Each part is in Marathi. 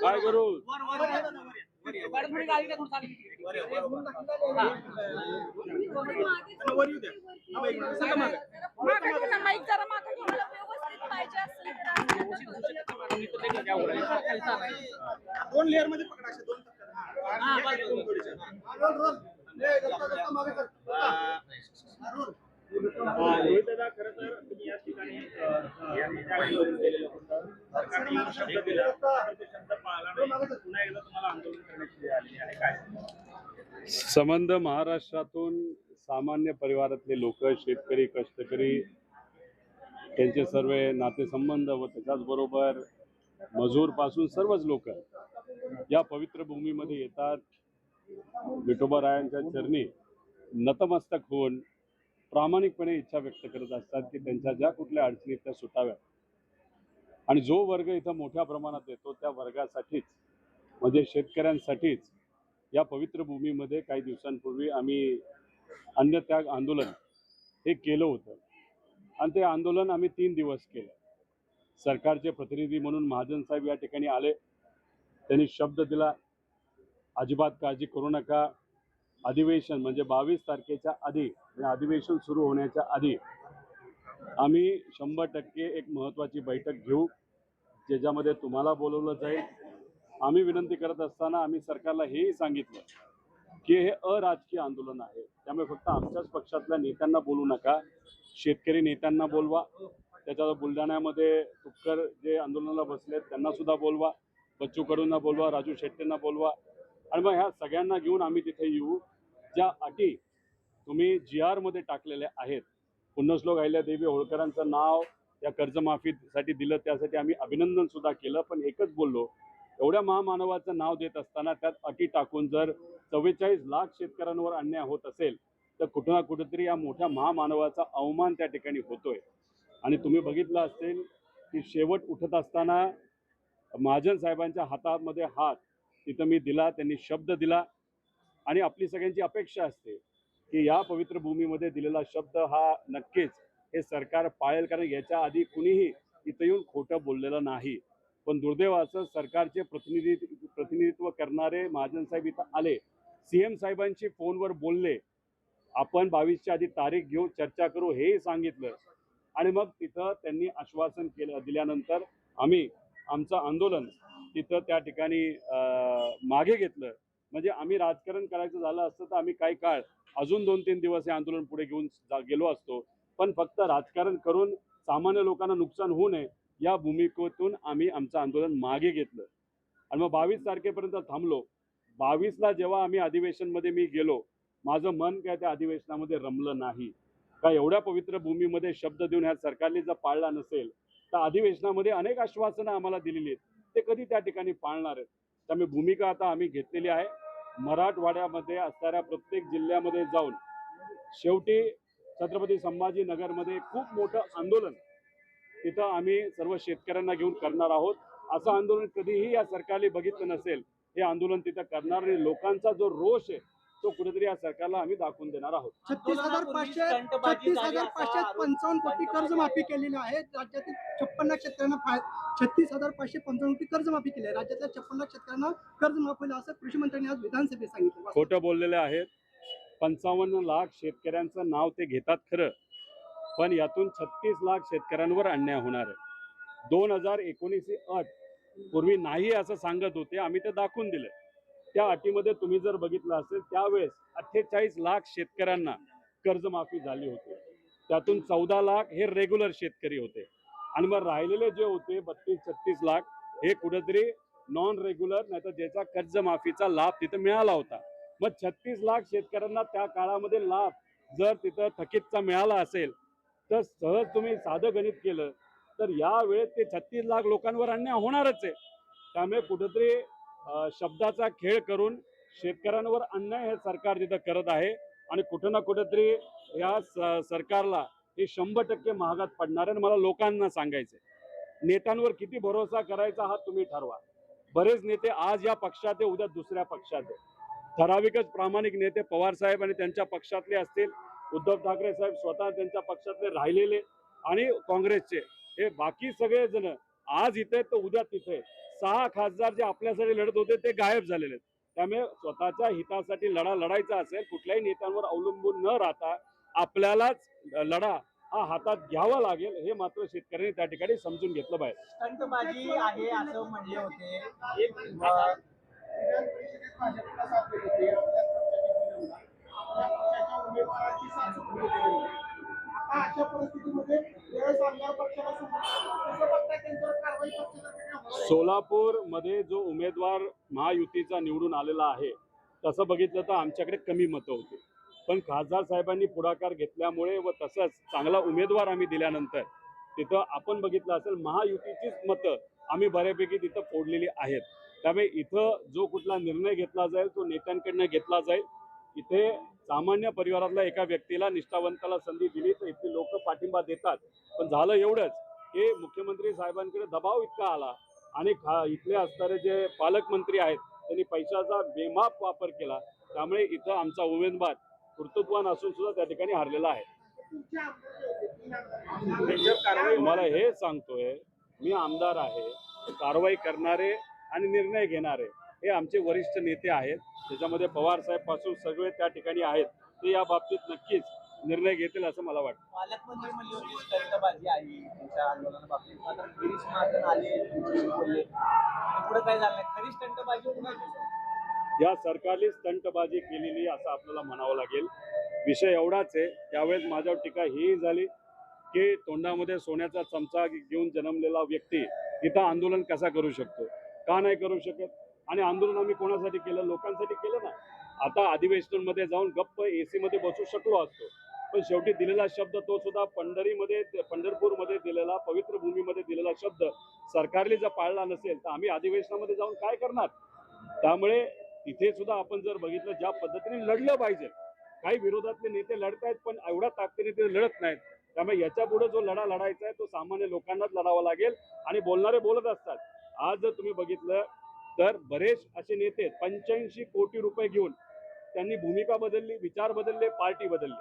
काय करू दोन लेअर मध्ये पकडायचे दोन रोहित दादा, खरं तर तुम्ही या ठिकाणी सरकारने शब्द दिला तर तो शब्द पाळला नाही. पुन्हा एकदा तुम्हाला आंदोलन करण्याची वेळ आलेली आहे. काय संबंध महाराष्ट्रातून सामान्य परिवारातले लोक, शेतकरी, कष्टकरी, त्यांचे सर्व नातेसंबंध व त्याच्याचबरोबर मजूर पासून सर्वच लोक या पवित्र भूमीमध्ये येतात. विठोबारायांच्या चरणी नतमस्तक होऊन प्रामाणिकपणे इच्छा व्यक्त करत असतात की त्यांच्या ज्या कुठल्या अडचणी त्या सुटाव्यात. आणि जो वर्ग इथं मोठ्या प्रमाणात येतो त्या वर्गासाठीच, म्हणजे शेतकऱ्यांसाठीच या पवित्र भूमीमध्ये काही दिवसांपूर्वी आम्ही अन्नत्याग आंदोलन हे केलं होतं. आणि ते आंदोलन आम्ही 3 दिवस केलं. सरकारचे प्रतिनिधी म्हणून महाजन साहेब या ठिकाणी आले. त्यांनी शब्द दिला, अजिबात काळजी करू नका, अधिवेशन म्हणजे 22 तारखेच्या आधी, अधिवेशन सुरू होण्याच्या आधी आम्ही 100% एक महत्त्वाची बैठक घेऊ, ज्याच्यामध्ये तुम्हाला बोलवलं जाईल. आम्ही विनंती करत असताना आम्ही सरकारला हेही सांगितलं की हे अराजकीय आंदोलन आहे, त्यामुळे फक्त आमच्याच पक्षातल्या नेत्यांना बोलू नका, शेतकरी नेत्यांना बोलवा. त्याच्यावर बुलढाण्यामध्ये तुपकर जे आंदोलनाला बसलेत त्यांना सुद्धा बोलवा, बच्चू कडूंना बोलवा, राजू शेट्टींना बोलवा. आणि मग ह्या सगळ्यांना घेऊन आम्ही तिथे येऊ. ज्या अटी तुम्ही GR मध्ये टाकलेल्या आहेत, पुण्यश्लोक अहिल्यादेवी होळकरांचं नाव या कर्जमाफीसाठी दिलं, त्यासाठी आम्ही अभिनंदन सुद्धा केलं. पण एकच बोललो, एवढ्या महामानवाचं नाव देत असताना त्यात अटी टाकून जर 44 लाख शेतकऱ्यांवर अन्याय होत असेल तर कुठं ना कुठेतरी या मोठ्या महामानवाचा अवमान त्या ठिकाणी होतोय. आणि तुम्ही बघितलं असेल की शेवट उठत असताना महाजन साहेबांच्या हातामध्ये हात तिथं मी दिला, त्यांनी शब्द दिला. आणि आपली सगळ्यांची अपेक्षा असते की या पवित्र भूमीमध्ये दिलेला शब्द हा नक्कीच हे सरकार पाळेल, कारण याच्या आधी कुणीही इथं येऊन खोटं बोललेलं नाही. पण दुर्दैवाचं सरकारचे प्रतिनिधित्व करणारे महाजन साहेब इथं आले, CM साहेबांशी फोनवर बोलले, आपण 22च्या आधी तारीख घेऊ, चर्चा करू हेही सांगितलं. आणि मग तिथं त्यांनी आश्वासन दिल्यानंतर आम्ही आमचं आंदोलन तिथं त्या ठिकाणी मागे घेतलं. म्हणजे आम्ही राजकारण करायचं झालं असतं तर आम्ही काही काळ अजून 2-3 दिवस हे आंदोलन पुढे घेऊन गेलो असतो. पण फक्त राजकारण करून सामान्य लोकांना नुकसान होऊ नये या भूमिकेतून आम्ही आमचं आंदोलन मागे घेतलं. आणि मग 22 तारखेपर्यंत थांबलो. 22ला जेव्हा आम्ही अधिवेशनमध्ये मी गेलो, माझं मन काय त्या अधिवेशनामध्ये रमलं नाही. का एवढ्या पवित्र भूमीमध्ये शब्द देऊन ह्या सरकारने जर पाळला नसेल तर अधिवेशनामध्ये अनेक आश्वासनं आम्हाला दिलेली आहेत, ते कधी त्या ठिकाणी पाळणार आहेत. त्यामुळे भूमिका आता आम्ही घेतलेली आहे. मराठवाड्यामध्ये असणाऱ्या प्रत्येक जिल्ह्यामध्ये जाऊन शेवटी छत्रपती संभाजीनगरमध्ये खूप मोठं आंदोलन तिथं आम्ही सर्व शेतकऱ्यांना घेऊन करणार आहोत. असं आंदोलन कधीही या सरकारने बघितलं नसेल. हे आंदोलन तिथं करणार आणि लोकांचा जो रोष आहे तो कुठेतरी या सरकारला आम्ही दाखवून देणार आहोत. 36,555 कोटी कर्जमाफी केलेली आहे. राज्यातील 56 लाख शेतकऱ्यांना 36,555 कोटी कर्जमाफी केली आहे. राज्यातल्या 56 लाख शेतकऱ्यांना कर्जमाफी होईल असं कृषी मंत्र्यांनी आज विधानसभेत सांगितलं. खोटं बोललेले आहेत. 55 लाख शेतकऱ्यांचं नाव ते घेतात खरं, पण यातून 36 लाख शेतकऱ्यांवर अन्याय होणार आहे. 2019 अट पूर्वी नाही असं सांगत होते, आम्ही ते दाखवून दिलं. त्या अटीमध्ये तुम्ही जर बघितलं असेल त्यावेळेस 48 लाख शेतकऱ्यांना कर्जमाफी झाली होती. त्यातून 14 लाख हे रेग्युलर शेतकरी होते आणि मग राहिलेले जे होते 32-36 लाख हे कुठेतरी नॉन रेग्युलर, नाही तर ज्याचा कर्जमाफीचा लाभ तिथं मिळाला होता. मग 36 लाख शेतकऱ्यांना त्या काळामध्ये लाभ जर तिथं थकीतचा मिळाला असेल तर सहज तुम्ही साधं गणित केलं तर या वेळेत ते 36 लाख लोकांवर अन्याय होणारच आहे. त्यामुळे कुठेतरी शब्दाचा खेळ करून शेतकऱ्यांवर अन्याय हे सरकार तिथं करत आहे आणि कुठं ना कुठेतरी या सरकारला हे 100% महागात पडणार आहे. आणि मला लोकांना सांगायचंय, नेत्यांवर किती भरोसा करायचा हा तुम्ही ठरवा. बरेच नेते आज या पक्षात आहे, उद्या दुसऱ्या पक्षात आहे. ठराविकच प्रामाणिक नेते पवार साहेब आणि त्यांच्या पक्षातले असतील, उद्धव ठाकरे साहेब स्वतः त्यांच्या पक्षातले राहिलेले आणि काँग्रेसचे, हे बाकी सगळे जण आज इथे तर उद्या तिथे. 6 खासदार जे आपल्यासाठी लढत होते ते गायब झालेले आहेत. त्यामुळे स्वतःच्या हितासाठी लढा लढायचा असेल, कुठल्याही नेत्यांवर अवलंबून न राहता आपल्यालाच लढा हा हातात घ्यावा लागेल, हे मात्र शेतकऱ्यांनी त्या ठिकाणी समजून घेतलं पाहिजे. स्टंटबाजी आहे असं म्हणले होते. विधान परिषदेत भाजपला साथ देत होते. आपल्या पक्षाच्या उमेदवाराची साथ सुटली होती. आता अशा परिस्थितीमध्ये वेळेस आमदार पक्षाला कसं बघताय, त्यांच्यावर कारवाई पक्षातर्फे होणार आहे? सोलापूरमध्ये जो उमेदवार महायुतीचा निवडून आलेला आहे, तसं बघितलं तर आमच्याकडे कमी मतं होती. पण खासदार साहेबांनी पुढाकार घेतल्यामुळे व तसंच चांगला उमेदवार आम्ही दिल्यानंतर तिथं आपण बघितलं असेल महायुतीचीच मतं आम्ही बऱ्यापैकी तिथं फोडलेली आहेत. त्यामुळे इथं जो कुठला निर्णय घेतला जाईल तो नेत्यांकडनं घेतला जाईल. इथे सामान्य परिवारातल्या एका व्यक्तीला, निष्ठावंताला संधी दिली तर इथले लोक पाठिंबा देतात. पण झालं एवढंच की मुख्यमंत्री साहेबांकडे दबाव इतका आला आणि इथले असणारे जे पालकमंत्री आहेत त्यांनी पैशाचा बेमाप वापर केला. त्यामुळे इथं आमचा उमेदवार कर्तृत्ववान असून सुद्धा त्या ठिकाणी हारलेला आहे. तुमचे आमदार जे होते, 3 आमदार, त्यांच्यावर कारवाई तुम्हाला हे सांगतोय, मी आमदार आहे, कारवाई करणारे आणि निर्णय घेणारे हे आमचे वरिष्ठ नेते आहेत. त्याच्यामध्ये पवार साहेब पासून सगळे त्या ठिकाणी आहेत. ते या बाबतीत नक्कीच निर्णय घेतील असं मला वाटतं. पालकमंत्री म्हणले होते स्टंटबाजी आहे त्यांच्या आंदोलनाबाबतीत. मात्र गिरीश महाजन आले, बोलले आणि पुढे काय झालं नाही. खरी स्टंटबाजी पुन्हा या सरकारने स्टंटबाजी केलेली असं आपल्याला म्हणावं लागेल. विषय एवढाच आहे, त्यावेळेस माझ्यावर टीका ही झाली की तोंडामध्ये सोन्याचा चमचा घेऊन जन्मलेला व्यक्ती इथं आंदोलन कसा करू शकतो, का नाही करू शकत. आणि आंदोलन आम्ही कोणासाठी केलं, लोकांसाठी केलं ना. आता अधिवेशनामध्ये जाऊन गप्प AC मध्ये बसू शकलो असतो, पण शेवटी दिलेला शब्द, तो सुद्धा पंढरपूरमध्ये दिलेला, पवित्र भूमीमध्ये दिलेला शब्द सरकारने जर पाळला नसेल तर आम्ही अधिवेशनामध्ये जाऊन काय करणार. त्यामुळे तिथे सुद्धा आपण जर बघितलं ज्या पद्धतीने लढलं पाहिजे, काही विरोधातले नेते लढतायत पण एवढ्या ताकदीने ते लढत नाहीत. त्यामुळे याच्या पुढे जो लढा लढायचा आहे तो सामान्य लोकांनाच लढावा लागेल. आणि बोलणारे बोलत असतात. आज जर तुम्ही बघितलं तर बरेच असे नेते 85 कोटी रुपये घेऊन त्यांनी भूमिका बदलली, विचार बदलले, पार्टी बदलली.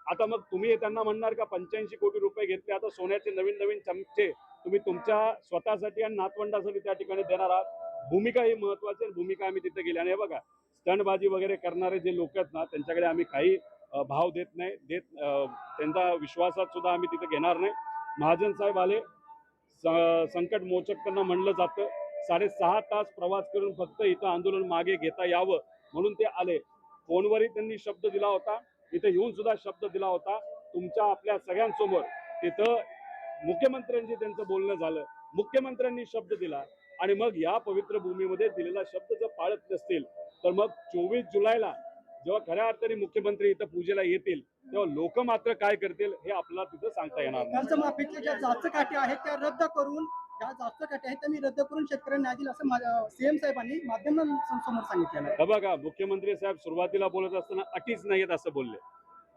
आता मग तुम्ही त्यांना म्हणणार का 85 कोटी रुपये घेतले, आता सोन्याचे नवीन नवीन चमचे तुम्ही तुमच्या स्वतःसाठी आणि नातवंडासाठी त्या ठिकाणी देणार आहात. भूमिका ही महत्वाची आहे, भूमिका आम्ही तिथे गेली. आणि हे बघा, स्टंटबाजी वगैरे करणारे जे लोक आहेत ना, त्यांच्याकडे आम्ही काही भाव देत नाही, त्यांचा विश्वासात सुद्धा आम्ही तिथे घेणार नाही. महाजन साहेब आले, संकट मोचक त्यांना म्हणलं जातं. 6.5 तास प्रवास करून फक्त इथं आंदोलन मागे घेता यावं म्हणून ते आले. फोनवरही त्यांनी शब्द दिला होता, इथं येऊन सुद्धा शब्द दिला होता. तुमच्या आपल्या सगळ्यांसमोर तिथं मुख्यमंत्र्यांशी त्यांचं बोलणं झालं, मुख्यमंत्र्यांनी शब्द दिला. आणि मग या पवित्र भूमीमध्ये दिलेला शब्द जर पाळत नसतील तर मग 24 जुलैला जेव्हा खऱ्या अर्थाने मुख्यमंत्री इथं पूजेला येतील तेव्हा लोक मात्र काय करतील हे आपल्याला तिथं सांगता येणार नाही. कर्जमाफीच्या ज्या जाचकाठी आहेत त्या रद्द करून, ज्या जाचकाठी आहेत त्या मी रद्द करून शेतकऱ्यांना न्याय दिला असं CM साहेबांनी माध्यमांसमोर सांगितलेलं आहे. बघा, मुख्यमंत्री साहेब सुरुवातीला बोलत असताना अटीच नाहीत असं बोलले.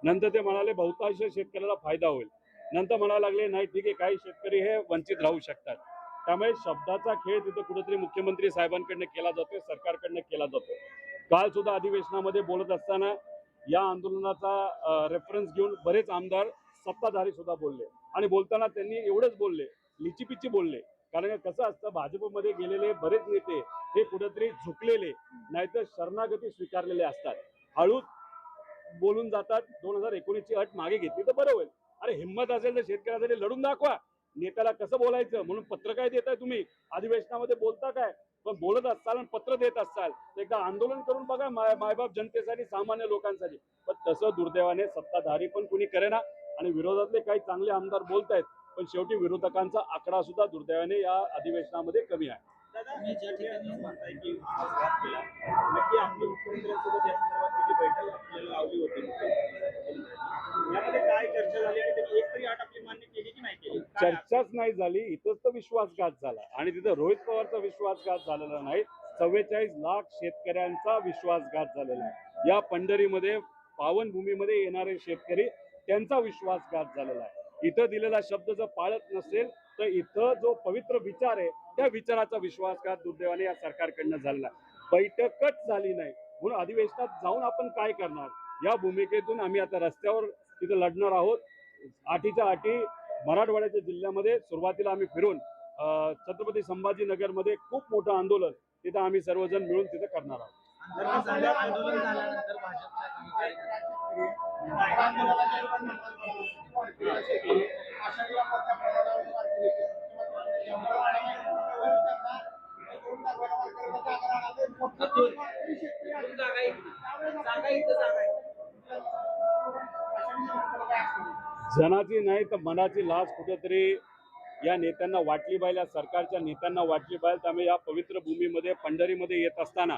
नंतर ते म्हणाले बहुतांश शेतकऱ्याला फायदा होईल. नंतर म्हणायला लागले नाही ठीक आहे, काही शेतकरी हे वंचित राहू शकतात. त्यामुळे शब्दाचा खेळ तिथं कुठेतरी मुख्यमंत्री साहेबांकडनं केला जातोय, सरकारकडनं केला जातोय. काल सुद्धा अधिवेशनामध्ये बोलत असताना या आंदोलनाचा रेफरन्स घेऊन बरेच आमदार सत्ताधारी सुद्धा बोलले. आणि बोलताना त्यांनी एवढंच बोलले, लिचीपिची बोलले. कारण कसं असतं, भाजपमध्ये गेलेले बरेच नेते हे कुठेतरी झुकलेले नाहीतर शरणागती स्वीकारलेले असतात, हळूच बोलून जातात. 2019ची अट मागे घेतली तर बरं होईल. अरे हिंमत असेल तर शेतकऱ्यासाठी लढून दाखवा. नेत्याला कसं बोलायचं म्हणून पत्र काय देताय तुम्ही, अधिवेशनामध्ये बोलता काय, पण बोलत असाल आणि पत्र देत असाल तर एकदा आंदोलन करून बघा मायबाप जनतेसाठी, सामान्य लोकांसाठी. पण तसं दुर्दैवाने सत्ताधारी पण कुणी करेना आणि विरोधातले काही चांगले आमदार बोलतायत, पण शेवटी विरोधकांचा आकडा सुद्धा दुर्दैवाने या अधिवेशनामध्ये कमी आहे. तुम्ही ज्या ठिकाणी म्हणताय की विश्वासघात केला, नक्की आपली मुख्यमंत्र्यांसोबत या संदर्भात त्याची बैठक आपल्याला लावली होती मुख्यमंत्र्यांनी. यामध्ये काय चर्चा झाली आणि त्यांनी एक तरी अट आपली मान्य केली की नाही केली? काय चर्चाच नाही झाली, इथंच तर विश्वासघात झाला आणि तिथं रोहित पवारचा विश्वासघात झालेला नाही, 44 लाख शेतकऱ्यांचा विश्वासघात झालेला आहे. या पंढरीमध्ये पावनभूमीमध्ये येणारे शेतकरी त्यांचा विश्वासघात झालेला आहे. इथं दिलेला शब्द जर पाळत नसेल तर इथं जो पवित्र विचार आहे त्या विचाराचा विश्वासघात दुर्दैवाने या सरकारकडनं झालेला आहे. बैठकच झाली नाही म्हणून अधिवेशनात जाऊन आपण काय करणार, या भूमिकेतून आम्ही आता रस्त्यावर तिथं लढणार आहोत. आठीच्या आठी मराठवाड्याच्या जिल्ह्यामध्ये सुरुवातीला आम्ही फिरून छत्रपती संभाजीनगरमध्ये खूप मोठं आंदोलन तिथं आम्ही सर्वजण मिळून तिथं करणार आहोत. आंदोलन झाल्यानंतर भाजपच्या काही जनाची नाही तर मनाची लाज कुठेतरी या नेत्यांना वाटली पाहिजे, या सरकारच्या नेत्यांना वाटली पाहिजे. त्यामुळे या पवित्र भूमीमध्ये पंढरीमध्ये येत असताना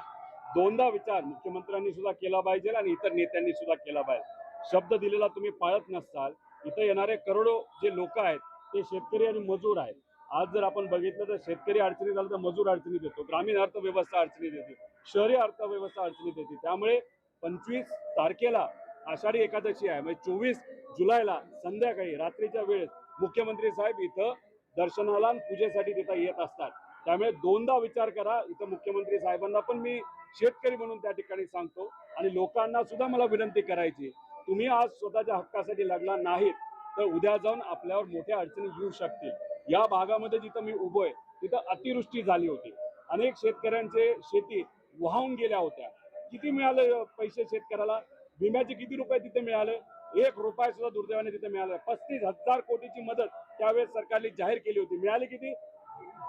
दोनदा विचार मुख्यमंत्र्यांनी सुद्धा केला पाहिजे आणि इतर नेत्यांनी सुद्धा केला पाहिजे. शब्द दिलेला तुम्ही पाळत नसताल. इथं येणारे करोडो जे लोक आहेत ते शेतकरी आणि मजूर आहेत. आज जर आपण बघितलं तर शेतकरी अडचणीत आलं तर मजूर अडचणीत येतो, ग्रामीण अर्थव्यवस्था अडचणीत येते, शहरी अर्थव्यवस्था अडचणीत येते. त्यामुळे 25 तारखेला आषाढी एकादशी आहे, म्हणजे 24 जुलैला संध्याकाळी रात्रीच्या वेळेस मुख्यमंत्री साहेब इथं दर्शनाला आणि पूजेसाठी तिथं येत असतात. त्यामुळे दोनदा विचार करा. इथं मुख्यमंत्री साहेबांना पण मी शेतकरी म्हणून त्या ठिकाणी सांगतो आणि लोकांना सुद्धा मला विनंती करायची, तुम्ही आज स्वतःच्या हक्कासाठी लढला नाहीत तर उद्या जाऊन आपल्यावर मोठ्या अडचणी येऊ शकतील. या भागामध्ये जिथं मी उभोय तिथं अतिवृष्टी झाली होती, अनेक शेतकऱ्यांचे शेती वाहून गेल्या होत्या. किती मिळाले पैसे शेतकऱ्याला, विम्याचे किती रुपये तिथे मिळाले? 1 रुपया सुद्धा दुर्दैवाने तिथे मिळाला. 35,000 कोटीची मदत त्यावेळेस सरकारने जाहीर केली होती, मिळाली किती?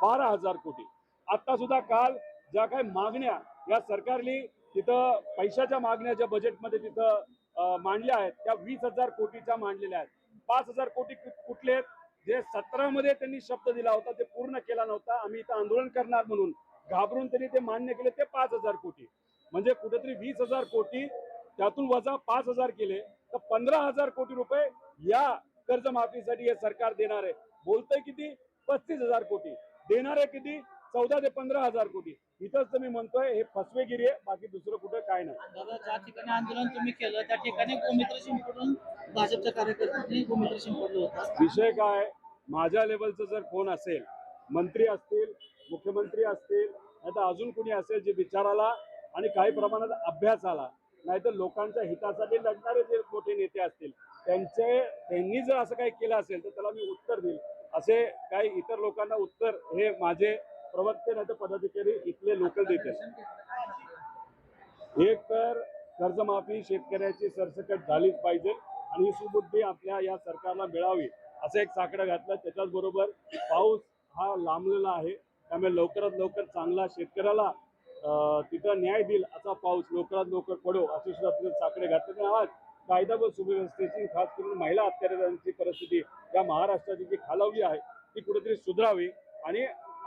12,000 कोटी. आता सुद्धा काल ज्या काही मागण्या या सरकारने तिथं पैशाच्या मागण्या ज्या बजेटमध्ये तिथं मांडल्या आहेत त्या 20,000 कोटीच्या मांडलेल्या आहेत. 5,000 कोटी कुठले आहेत? जे 17 मध्ये त्यांनी शब्द दिला होता ते पूर्ण केला नव्हता, आम्ही इथं आंदोलन करणार म्हणून घाबरून त्यांनी ते मान्य केले, ते 5,000 कोटी. म्हणजे कुठेतरी 20,000 कोटी त्यातून वजा 5,000 केले तर 15,000 कोटी रुपये या कर्जमाफीसाठी हे सरकार देणार आहे. बोलतंय किती? 35,000 कोटी. देणार आहे किती? 14 ते 15,000 कोटी. इथंच तर मी म्हणतोय हे फसवेगिरी आहे, बाकी दुसरं कुठं काय नाही. दादा, ज्या ठिकाणी आंदोलन तुम्ही केलं त्या ठिकाणी गोमित्र शिंपडून भाजपच्या कार्यकर्त्यांनी गोमित्र शिंपडलं होतं. विषय काय, माझ्या लेवलचं जर कोण असेल, मंत्री असतील, मुख्यमंत्री असतील, नाही तर अजून कुणी असेल जे विचाराला आणि काही प्रमाणात अभ्यासाला, नाहीतर लोकांच्या हितासाठी लढणारे जे मोठे नेते असतील त्यांनी जर असं काही केलं असेल तर त्याला मी उत्तर देईल. असे काही इतर लोकांना उत्तर हे माझे प्रवक्ते नाही तर पदाधिकारी इथले लोकल देतील. एक तर कर्जमाफी शेतकऱ्याची सरसकट झालीच पाहिजे आणि ही सुबुद्धी आपल्या या सरकारला मिळावी असं एक साकडं घातलं. त्याच्याच बरोबर पाऊस हा लांबलेला आहे, त्यामुळे लवकरात लवकर चांगला शेतकऱ्याला तिथं न्याय देईल असा पाऊस लवकरात लवकर पडो असे सुद्धा तिथे साकडे घातले. आज कायदा व सुव्यवस्थेची खास करून महिला अत्याचारांची परिस्थिती या महाराष्ट्राची जी खालावली आहे ती कुठेतरी सुधारावी आणि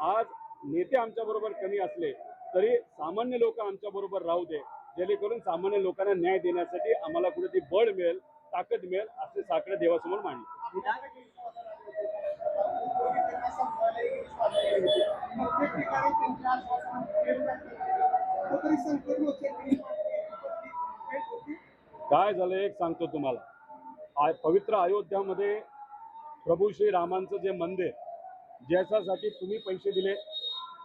आज नेते आमच्या बरोबर कमी असले तरी सामान्य लोक आमच्या बरोबर राहू दे, जेणेकरून सामान्य लोकांना न्याय देण्यासाठी आम्हाला कुठेतरी बळ मिळेल, ताकद मिळेल असे साकडे देवासमोर मांडले. काय झालं एक सांगतो तुम्हाला. पवित्र अयोध्यामध्ये प्रभू श्री रामांचं जे मंदिर ज्याच्यासाठी तुम्ही पैसे दिले,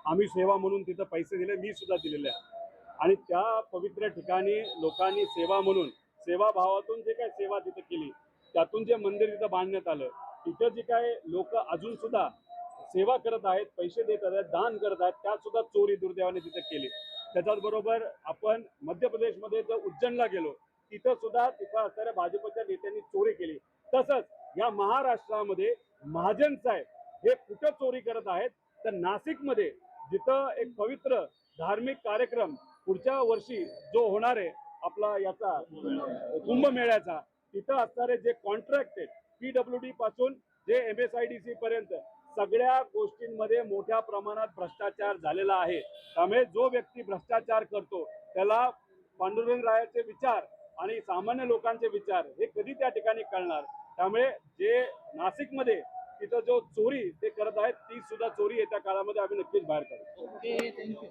आम्ही सेवा म्हणून तिथं पैसे दिले, मी सुद्धा दिलेले आहे आणि त्या पवित्र ठिकाणी लोकांनी सेवा म्हणून सेवाभावातून जे काय सेवा तिथं केली त्यातून जे मंदिर तिथं बांधण्यात आलं, तिथं जे काय लोक अजून सुद्धा सेवा करत आहेत, पैसे देत आहेत, दान करत आहेत, त्यात सुद्धा चोरी दुर्दैवाने तिथं केली. त्याच्याचबरोबर आपण मध्य प्रदेशमध्ये जर उज्जैनला गेलो तिथं सुद्धा तिथं असणाऱ्या भाजपच्या नेत्यांनी चोरी केली. तसंच या महाराष्ट्रामध्ये महाजन साहेब हे कुठं चोरी करत आहेत तर नाशिकमध्ये जिथं एक पवित्र धार्मिक कार्यक्रम पुढच्या वर्षी जो होणार आहे आपला याचा कुंभमेळ्याचा, तिथं असणारे जे कॉन्ट्रॅक्ट आहेत PWD पासून जे MSIDC पर्यंत सगळ्या गोष्टींमध्ये मोठ्या प्रमाणात भ्रष्टाचार झालेला आहे. त्यामुळे जो व्यक्ती भ्रष्टाचार करतो त्याला पांडुरंगरायाचे विचार आणि सामान्य लोकांचे विचार हे कधी त्या ठिकाणी कळणार. त्यामुळे जे नाशिकमध्ये तिथं जो चोरी ते करत आहेत ती सुद्धा चोरी येत्या काळामध्ये आम्ही नक्कीच बाहेर काढू. Okay, thank you.